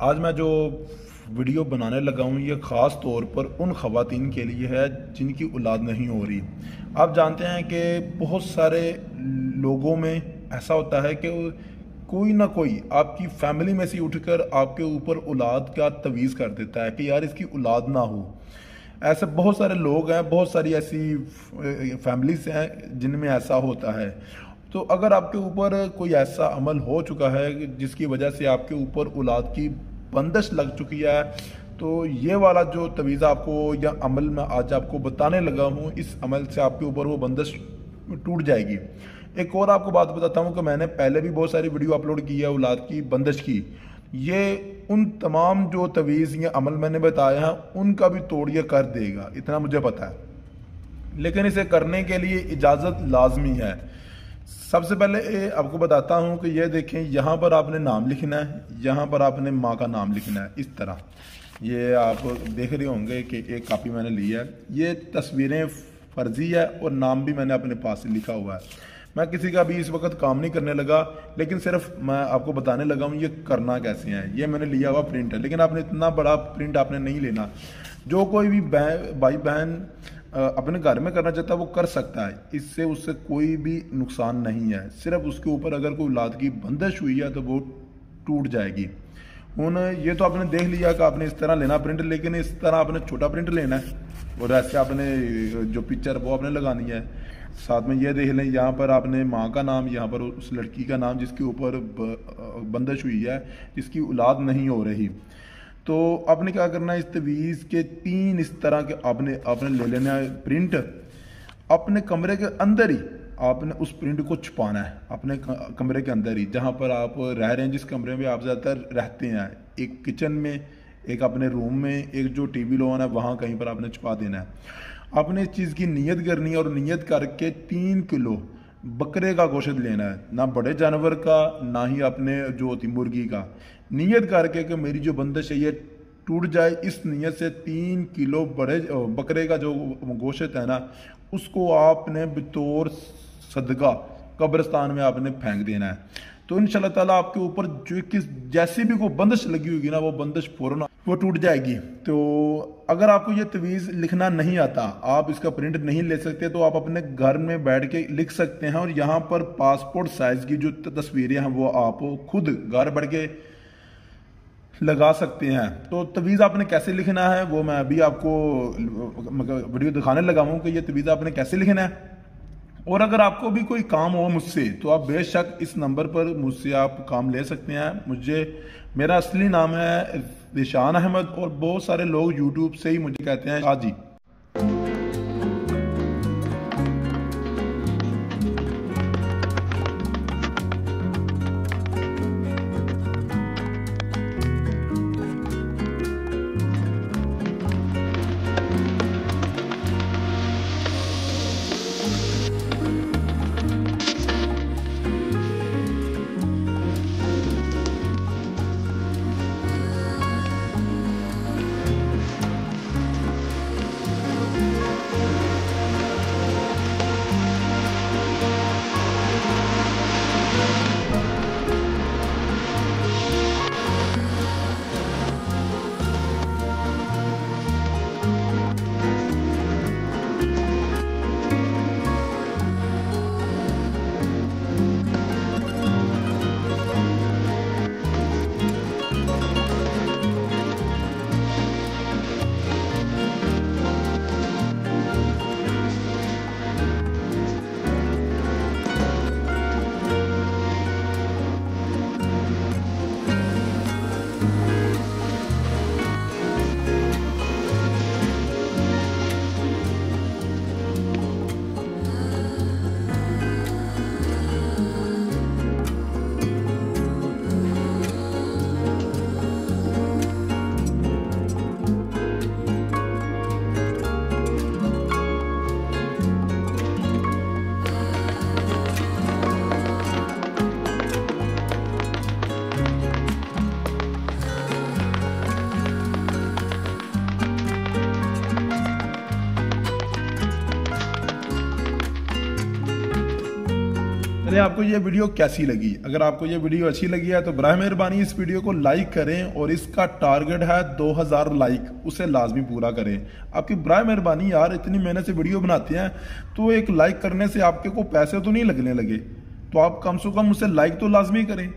आज मैं जो वीडियो बनाने लगा हूँ ये ख़ास तौर पर उन ख़वातीन के लिए है जिनकी औलाद नहीं हो रही। आप जानते हैं कि बहुत सारे लोगों में ऐसा होता है कि कोई ना कोई आपकी फैमिली में से उठकर आपके ऊपर औलाद का तवीज़ कर देता है कि यार इसकी औलाद ना हो। ऐसे बहुत सारे लोग हैं, बहुत सारी ऐसी फैमिलीज हैं जिनमें ऐसा होता है। तो अगर आपके ऊपर कोई ऐसा अमल हो चुका है जिसकी वजह से आपके ऊपर औलाद की बंदिश लग चुकी है, तो ये वाला जो तवीज़ा आपको या अमल मैं आज आपको बताने लगा हूँ, इस अमल से आपके ऊपर वो बंदिश टूट जाएगी। एक और आपको बात बताता हूँ कि मैंने पहले भी बहुत सारी वीडियो अपलोड की है औलाद की बंदिश की। ये उन तमाम जो तवीज़ या अमल मैंने बताया है उनका भी तोड़ ये कर देगा, इतना मुझे पता है। लेकिन इसे करने के लिए इजाज़त लाजमी है। सबसे पहले आपको बताता हूँ कि ये देखें, यहाँ पर आपने नाम लिखना है, यहाँ पर आपने माँ का नाम लिखना है। इस तरह ये आप देख रहे होंगे कि एक कापी मैंने ली है। ये तस्वीरें फर्जी है और नाम भी मैंने अपने पास से लिखा हुआ है। मैं किसी का भी इस वक्त काम नहीं करने लगा, लेकिन सिर्फ मैं आपको बताने लगा हूँ ये करना कैसे है। ये मैंने लिया हुआ प्रिंट है, लेकिन आपने इतना बड़ा प्रिंट आपने नहीं लेना। जो कोई भी भाई बहन अपने घर में करना चाहता है वो कर सकता है, इससे उससे कोई भी नुकसान नहीं है। सिर्फ उसके ऊपर अगर कोई औलाद की बंदिश हुई है तो वो टूट जाएगी। उन ये तो आपने देख लिया कि आपने इस तरह लेना प्रिंट, लेकिन इस तरह आपने छोटा प्रिंट लेना है और ऐसे आपने जो पिक्चर वो आपने लगानी है। साथ में ये देख लें, यहाँ पर आपने माँ का नाम, यहाँ पर उस लड़की का नाम जिसके ऊपर बंदिश हुई है, जिसकी औलाद नहीं हो रही। तो आपने क्या करना है, इस तवीज़ के 3 इस तरह के आपने आपने ले लेना है प्रिंट। अपने कमरे के अंदर ही आपने उस प्रिंट को छुपाना है, अपने कमरे के अंदर ही, जहाँ पर आप रह रहे हैं, जिस कमरे में आप ज़्यादातर रहते हैं। एक किचन में, एक अपने रूम में, एक जो टीवी लॉन है वहाँ कहीं पर आपने छुपा देना है। आपने इस चीज़ की नीयत करनी है और नीयत करके 3 किलो बकरे का गोश्त लेना है, ना बड़े जानवर का ना ही अपने जो होती मुर्गी का। नीयत करके कि मेरी जो बंदिश है ये टूट जाए, इस नीयत से 3 किलो बड़े बकरे का जो गोश्त है ना, उसको आपने बतौर सदका कब्रिस्तान में आपने फेंक देना है। तो इंशाल्लाह ताला आपके ऊपर जो किस जैसी भी कोई बंदिश लगी होगी ना, वो बंदिश फौरन वो टूट जाएगी। तो अगर आपको ये तवीज़ लिखना नहीं आता, आप इसका प्रिंट नहीं ले सकते, तो आप अपने घर में बैठ के लिख सकते हैं। और यहाँ पर पासपोर्ट साइज की जो तस्वीरें हैं वो आप खुद घर बैठ के लगा सकते हैं। तो तवीज़ आपने कैसे लिखना है वो मैं अभी आपको वीडियो दिखाने लगा हूँ कि ये तवीज़ आपने कैसे लिखना है। और अगर आपको भी कोई काम हो मुझसे तो आप बेशक इस नंबर पर मुझसे आप काम ले सकते हैं। मेरा असली नाम है रिशान अहमद और बहुत सारे लोग यूट्यूब से ही मुझे कहते हैं शाह जी। हैं आपको ये वीडियो कैसी लगी। अगर आपको ये वीडियो अच्छी लगी है तो बराए मेहरबानी इस वीडियो को लाइक करें और इसका टारगेट है 2000 लाइक, उसे लाजमी पूरा करें। आपकी बराए मेहरबानी यार, इतनी मेहनत से वीडियो बनाते हैं तो एक लाइक करने से आपके को पैसे तो नहीं लगने लगे, तो आप कम से कम उसे लाइक तो लाजमी करें।